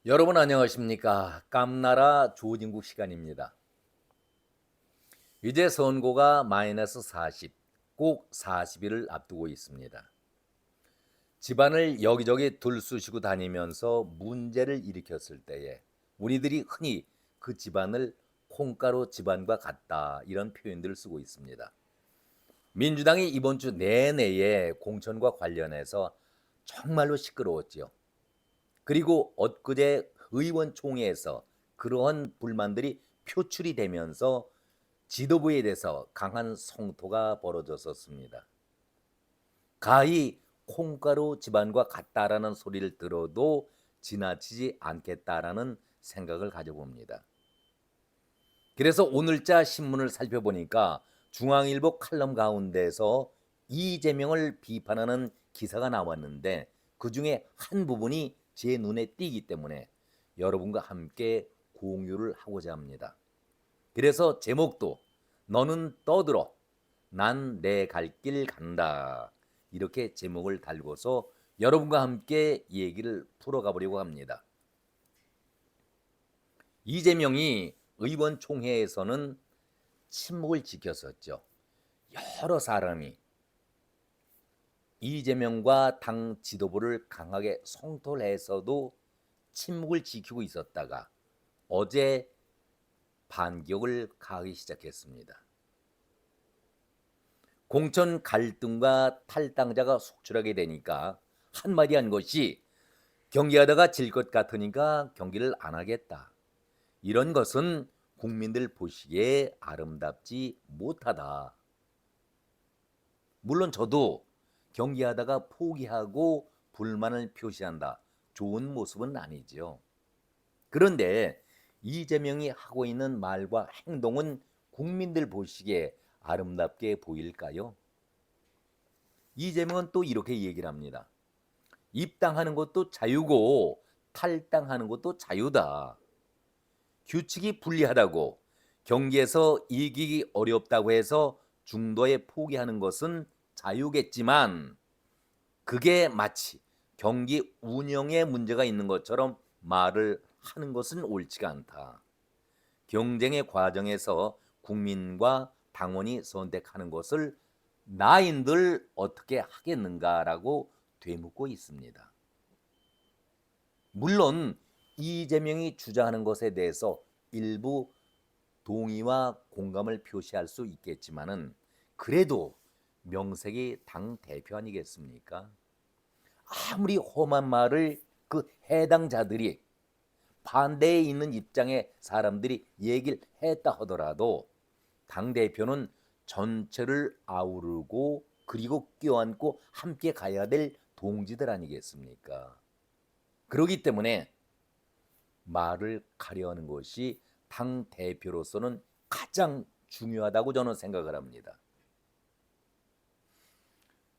여러분 안녕하십니까? 깜나라 조진국 시간입니다. 이제 선고가 마이너스 40, 꼭 40일을 앞두고 있습니다. 집안을 여기저기 들쑤시고 다니면서 문제를 일으켰을 때에 우리들이 흔히 그 집안을 콩가루 집안과 같다 이런 표현들을 쓰고 있습니다. 민주당이 이번 주 내내에 공천과 관련해서 정말로 시끄러웠지요. 그리고 엊그제 의원총회에서 그러한 불만들이 표출이 되면서 지도부에 대해서 강한 성토가 벌어졌었습니다. 가히 콩가루 집안과 같다라는 소리를 들어도 지나치지 않겠다라는 생각을 가져봅니다. 그래서 오늘자 신문을 살펴보니까 중앙일보 칼럼 가운데서 이재명을 비판하는 기사가 나왔는데 그중에 한 부분이 제 눈에 띄기 때문에 여러분과 함께 공유를 하고자 합니다. 그래서 제목도 너는 떠들어 난 내 갈 길 간다 이렇게 제목을 달고서 여러분과 함께 얘기를 풀어가 보려고 합니다. 이재명이 의원총회에서는 침묵을 지켰었죠. 여러 사람이 이재명과 당 지도부를 강하게 성토를 해서도 침묵을 지키고 있었다가 어제 반격을 가하기 시작했습니다. 공천 갈등과 탈당자가 속출하게 되니까 한마디 한 것이 경기하다가 질 것 같으니까 경기를 안 하겠다. 이런 것은 국민들 보시기에 아름답지 못하다. 물론 저도 경기하다가 포기하고 불만을 표시한다. 좋은 모습은 아니죠. 그런데 이재명이 하고 있는 말과 행동은 국민들 보시기에 아름답게 보일까요? 이재명은 또 이렇게 얘기를 합니다. 입당하는 것도 자유고 탈당하는 것도 자유다. 규칙이 불리하다고 경기에서 이기기 어렵다고 해서 중도에 포기하는 것은 자유겠지만 그게 마치 경기 운영에 문제가 있는 것처럼 말을 하는 것은 옳지가 않다. 경쟁의 과정에서 국민과 당원이 선택하는 것을 나인들 어떻게 하겠는가라고 되묻고 있습니다. 물론 이재명이 주장하는 것에 대해서 일부 동의와 공감을 표시할 수 있겠지만은 그래도 명색이 당 대표 아니겠습니까? 아무리 험한 말을 그 해당자들이 반대에 있는 입장의 사람들이 얘기를 했다 하더라도 당 대표는 전체를 아우르고 그리고 껴안고 함께 가야 될 동지들 아니겠습니까? 그렇기 때문에 말을 가려하는 것이 당 대표로서는 가장 중요하다고 저는 생각을 합니다.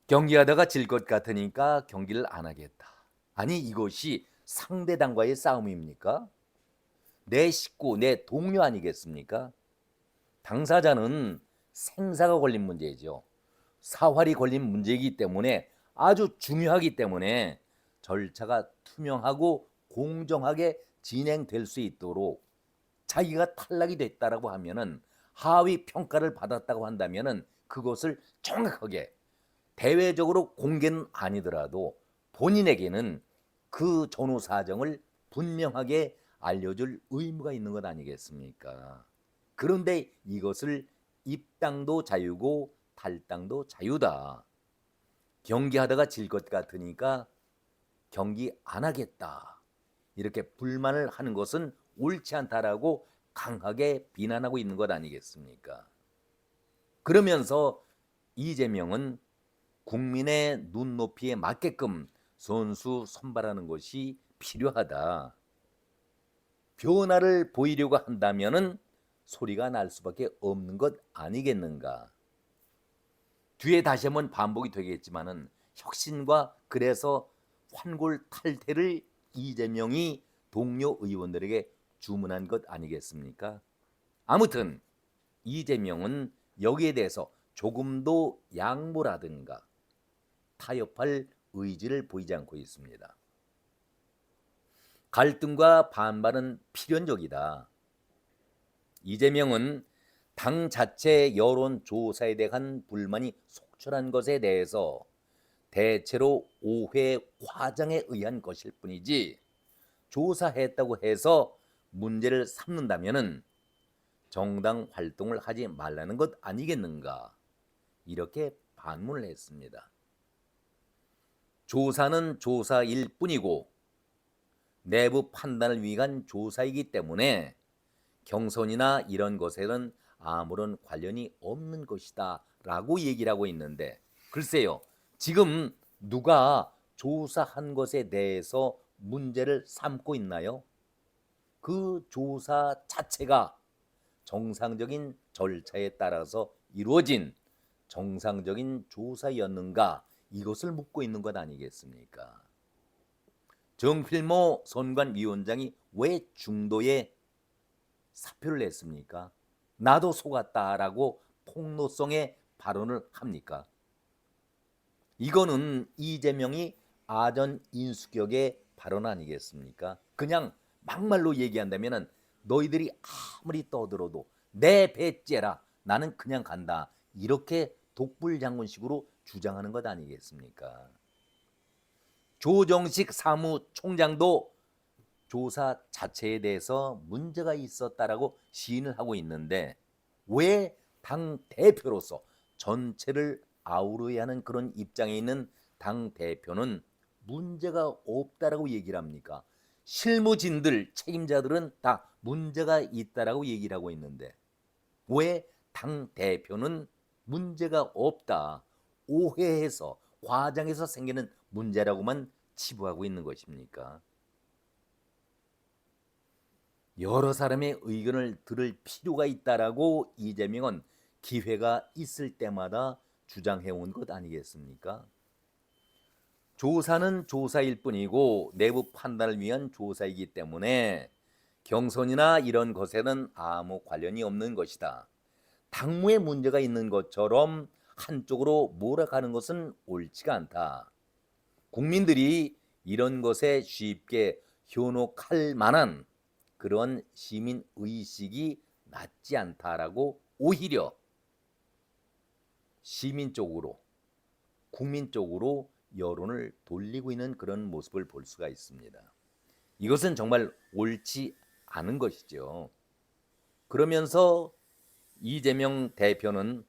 경기하다가 질 것 같으니까 경기를 안 하겠다. 아니 이것이 상대당과의 싸움입니까? 내 식구, 내 동료 아니겠습니까? 당사자는 생사가 걸린 문제죠. 사활이 걸린 문제이기 때문에 아주 중요하기 때문에 절차가 투명하고 공정하게 진행될 수 있도록 자기가 탈락이 됐다라고 하면은 하위 평가를 받았다고 한다면은 그것을 정확하게 대외적으로 공개는 아니더라도 본인에게는 그 전후 사정을 분명하게 알려줄 의무가 있는 것 아니겠습니까? 그런데 이것을 입당도 자유고 탈당도 자유다. 경기하다가 질 것 같으니까 경기 안 하겠다. 이렇게 불만을 하는 것은 옳지 않다라고 강하게 비난하고 있는 것 아니겠습니까? 그러면서 이재명은 국민의 눈높이에 맞게끔 선수 선발하는 것이 필요하다. 변화를 보이려고 한다면은 소리가 날 수밖에 없는 것 아니겠는가. 뒤에 다시 한번 반복이 되겠지만은 혁신과 그래서 환골탈태를 이재명이 동료 의원들에게 주문한 것 아니겠습니까? 아무튼 이재명은 여기에 대해서 조금도 양보라든가 타협할 의지를 보이지 않고 있습니다. 갈등과 반발은 필연적이다. 이재명은 당 자체 여론조사에 대한 불만이 속출한 것에 대해서 대체로 오해 과장에 의한 것일 뿐이지 조사했다고 해서 문제를 삼는다면은 정당 활동을 하지 말라는 것 아니겠는가, 이렇게 반문을 했습니다. 조사는 조사일 뿐이고 내부 판단을 위한 조사이기 때문에 경선이나 이런 것에는 아무런 관련이 없는 것이다 라고 얘기를 하고 있는데, 글쎄요, 지금 누가 조사한 것에 대해서 문제를 삼고 있나요? 그 조사 자체가 정상적인 절차에 따라서 이루어진 정상적인 조사였는가, 이것을 묻고 있는 것 아니겠습니까? 정필모 선관위원장이 왜 중도에 사표를 냈습니까? 나도 속았다라고 폭로성의 발언을 합니까? 이거는 이재명이 아전 인수격의 발언 아니겠습니까? 그냥 막말로 얘기한다면 너희들이 아무리 떠들어도 내 배째라, 나는 그냥 간다, 이렇게 독불장군식으로 주장하는 것 아니겠습니까? 조정식 사무총장도 조사 자체에 대해서 문제가 있었다라고 시인을 하고 있는데, 왜 당 대표로서 전체를 아우러야 하는 그런 입장에 있는 당 대표는 문제가 없다라고 얘기를 합니까? 실무진들, 책임자들은 다 문제가 있다라고 얘기를 하고 있는데 왜 당 대표는 문제가 없다, 오해해서 과장해서 생기는 문제라고만 치부하고 있는 것입니까? 여러 사람의 의견을 들을 필요가 있다라고 이재명은 기회가 있을 때마다 주장해온 것 아니겠습니까? 조사는 조사일 뿐이고 내부 판단을 위한 조사이기 때문에 경선이나 이런 것에는 아무 관련이 없는 것이다. 당무에 문제가 있는 것처럼 한쪽으로 몰아가는 것은 옳지가 않다. 국민들이 이런 것에 쉽게 현혹할 만한 그런 시민 의식이 낮지 않다라고 오히려 시민 쪽으로, 국민 쪽으로 여론을 돌리고 있는 그런 모습을 볼 수가 있습니다. 이것은 정말 옳지 않은 것이죠. 그러면서 이재명 대표는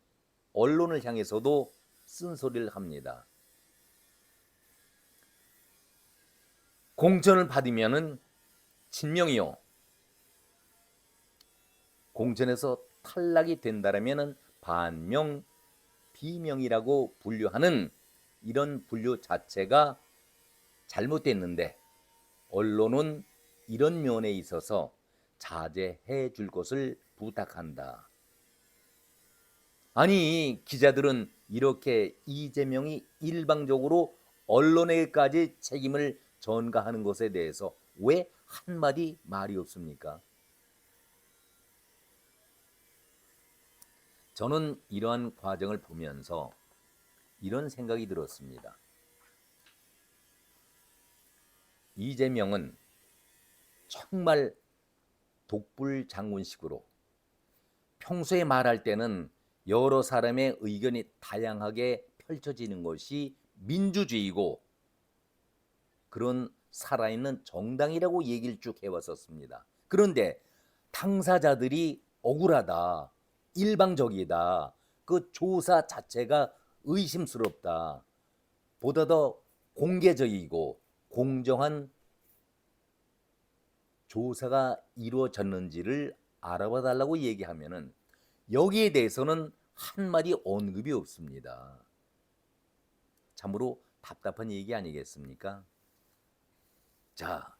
언론을 향해서도 쓴소리를 합니다. 공천을 받으면은 친명이요, 공천에서 탈락이 된다라면은 반명, 비명이라고 분류하는 이런 분류 자체가 잘못됐는데 언론은 이런 면에 있어서 자제해 줄 것을 부탁한다. 아니, 기자들은 이렇게 이재명이 일방적으로 언론에까지 책임을 전가하는 것에 대해서 왜 한마디 말이 없습니까? 저는 이러한 과정을 보면서 이런 생각이 들었습니다. 이재명은 정말 독불장군식으로 평소에 말할 때는 여러 사람의 의견이 다양하게 펼쳐지는 것이 민주주의고 그런 살아있는 정당이라고 얘기를 쭉 해왔었습니다. 그런데 당사자들이 억울하다, 일방적이다, 그 조사 자체가 의심스럽다, 보다 더 공개적이고 공정한 조사가 이루어졌는지를 알아봐 달라고 얘기하면은 여기에 대해서는 한마디 언급이 없습니다. 참으로 답답한 얘기 아니겠습니까? 자,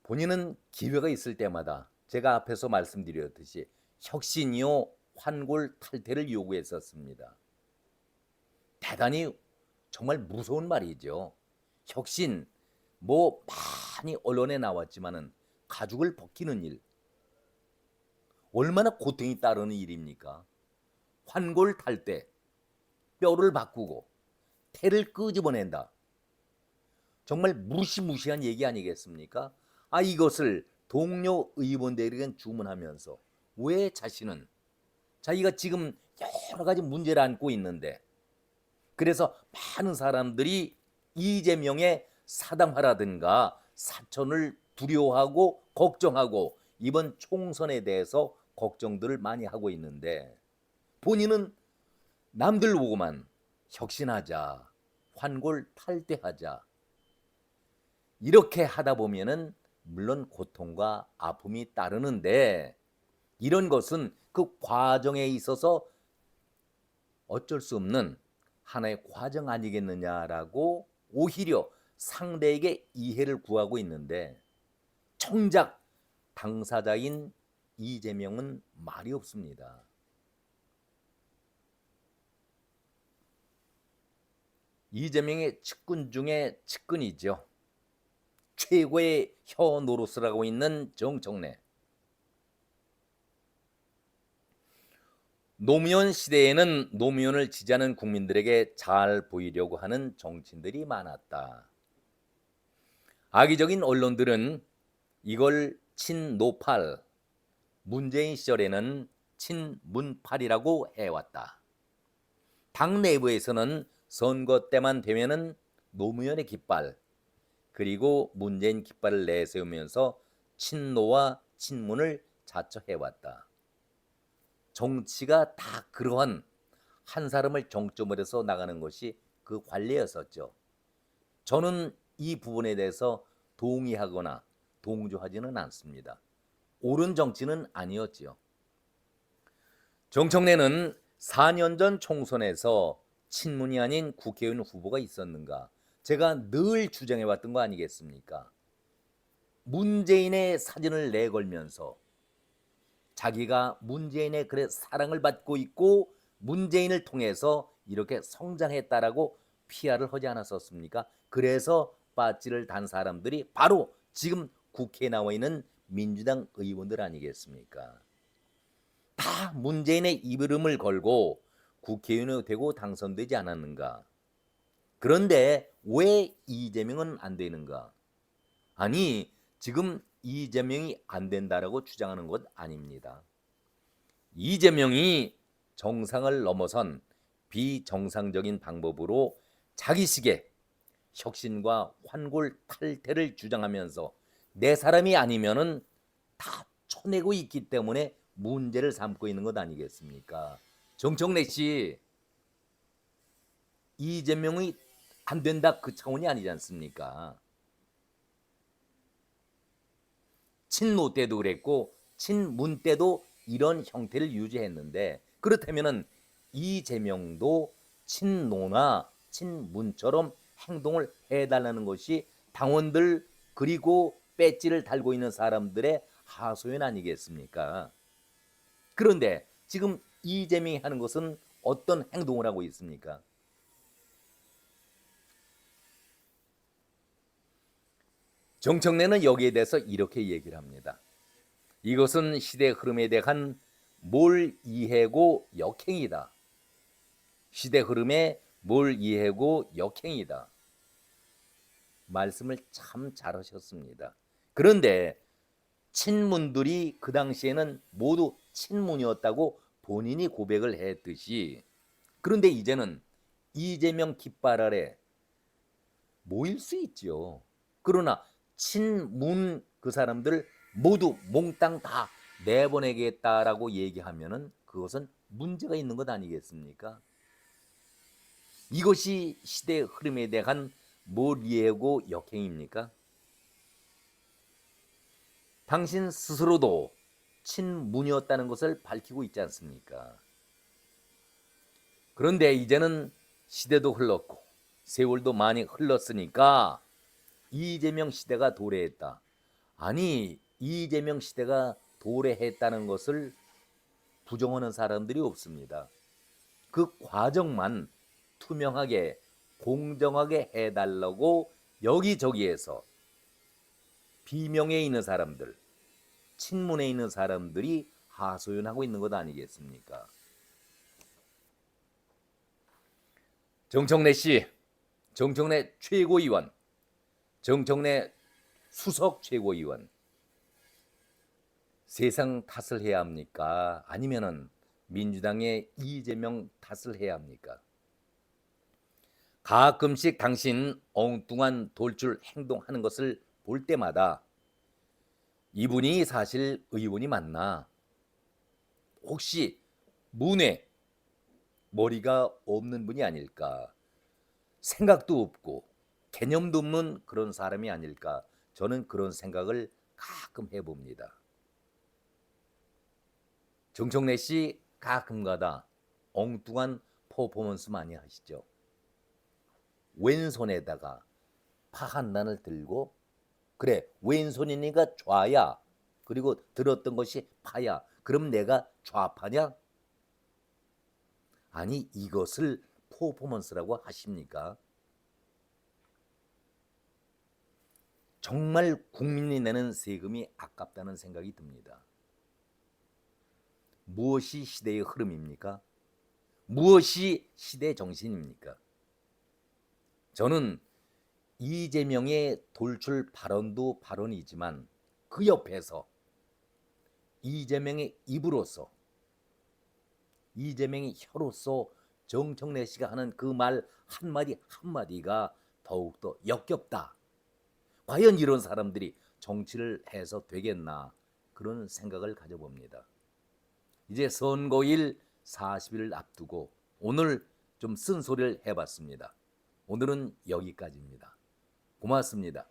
본인은 기회가 있을 때마다 제가 앞에서 말씀드렸듯이 혁신이요 환골 탈퇴를 요구했었습니다. 대단히 정말 무서운 말이죠. 혁신, 뭐 많이 언론에 나왔지만은 가죽을 벗기는 일, 얼마나 고통이 따르는 일입니까? 환골 탈퇴, 뼈를 바꾸고 태를 끄집어낸다. 정말 무시무시한 얘기 아니겠습니까? 이것을 동료 의원들에게 주문하면서 왜 자신은 자기가 지금 여러 가지 문제를 안고 있는데, 그래서 많은 사람들이 이재명의 사당화라든가 사천을 두려워하고 걱정하고 이번 총선에 대해서 걱정들을 많이 하고 있는데, 본인은 남들 보고만 혁신하자, 환골탈퇴하자 이렇게 하다 보면은 물론 고통과 아픔이 따르는데, 이런 것은 그 과정에 있어서 어쩔 수 없는 하나의 과정 아니겠느냐라고 오히려 상대에게 이해를 구하고 있는데, 정작 당사자인 이재명은 말이 없습니다. 이재명의 측근 중에 측근이죠. 최고의 혀 노릇을 하고 있는 정청래. 노무현 시대에는 노무현을 지지하는 국민들에게 잘 보이려고 하는 정치인들이 많았다. 악의적인 언론들은 이걸 친노팔, 문재인 시절에는 친문팔이라고 해왔다. 당 내부에서는 선거 때만 되면은 노무현의 깃발, 그리고 문재인 깃발을 내세우면서 친노와 친문을 자처해왔다. 정치가 다 그러한 한 사람을 정점으로 해서 나가는 것이 그 관례였었죠. 저는 이 부분에 대해서 동의하거나 동조하지는 않습니다. 옳은 정치는 아니었지요. 정청래는 4년 전 총선에서 친문이 아닌 국회의원 후보가 있었는가? 제가 늘 주장해왔던 거 아니겠습니까? 문재인의 사진을 내걸면서 자기가 문재인의 사랑을 받고 있고 문재인을 통해서 이렇게 성장했다라고 PR을 하지 않았었습니까? 그래서 빠지를 단 사람들이 바로 지금 국회에 나와 있는 민주당 의원들 아니겠습니까? 다 문재인의 이름을 걸고 국회의원이 되고 당선되지 않았는가? 그런데 왜 이재명은 안 되는가? 아니, 지금 이재명이 안 된다라고 주장하는 것 아닙니다. 이재명이 정상을 넘어선 비정상적인 방법으로 자기식의 혁신과 환골탈퇴를 주장하면서 내 사람이 아니면은 다 쳐내고 있기 때문에 문제를 삼고 있는 것 아니겠습니까? 정청래 씨, 이재명이 안 된다 그 차원이 아니지 않습니까? 친노 때도 그랬고 친문 때도 이런 형태를 유지했는데, 그렇다면은 이재명도 친노나 친문처럼 행동을 해달라는 것이 당원들 그리고 배지를 달고 있는 사람들의 하소연 아니겠습니까? 그런데 지금 이재명이 하는 것은 어떤 행동을 하고 있습니까? 정청래는 여기에 대해서 이렇게 얘기를 합니다. 이것은 시대 흐름에 대한 몰이해고 역행이다. 시대 흐름에 몰이해고 역행이다. 말씀을 참 잘하셨습니다. 그런데 친문들이 그 당시에는 모두 친문이었다고 본인이 고백을 했듯이, 그런데 이제는 이재명 깃발 아래 모일 수 있죠. 그러나 친문 그 사람들 모두 몽땅 다 내보내겠다라고 얘기하면은 그것은 문제가 있는 것 아니겠습니까? 이것이 시대의 흐름에 대한 몰이해고 역행입니까? 당신 스스로도 친문이었다는 것을 밝히고 있지 않습니까? 그런데 이제는 시대도 흘렀고 세월도 많이 흘렀으니까 이재명 시대가 도래했다. 아니, 이재명 시대가 도래했다는 것을 부정하는 사람들이 없습니다. 그 과정만 투명하게 공정하게 해달라고 여기저기에서 비명에 있는 사람들, 친문에 있는 사람들이 하소연하고 있는 것 아니겠습니까? 정청래 씨, 정청래 최고위원, 정청래 수석 최고위원 세상 탓을 해야 합니까? 아니면은 민주당의 이재명 탓을 해야 합니까? 가끔씩 당신 엉뚱한 돌출 행동하는 것을 볼 때마다 이분이 사실 의원이 맞나? 혹시 문외 머리가 없는 분이 아닐까? 생각도 없고 개념도 없는 그런 사람이 아닐까? 저는 그런 생각을 가끔 해봅니다. 정청래 씨 가끔가다 엉뚱한 퍼포먼스 많이 하시죠. 왼손에다가 파 한 단을 들고 그래 왼손이니까 좌야 그리고 들었던 것이 파야 그럼 내가 좌파냐? 아니 이것을 퍼포먼스라고 하십니까? 정말 국민이 내는 세금이 아깝다는 생각이 듭니다. 무엇이 시대의 흐름입니까? 무엇이 시대 정신입니까? 저는 이재명의 돌출 발언도 발언이지만 그 옆에서 이재명의 입으로서 이재명의 혀로서 정청래 씨가 하는 그 말 한마디 한마디가 더욱더 역겹다. 과연 이런 사람들이 정치를 해서 되겠나 그런 생각을 가져봅니다. 이제 선거일 40일 앞두고 오늘 좀 쓴소리를 해봤습니다. 오늘은 여기까지입니다. 고맙습니다.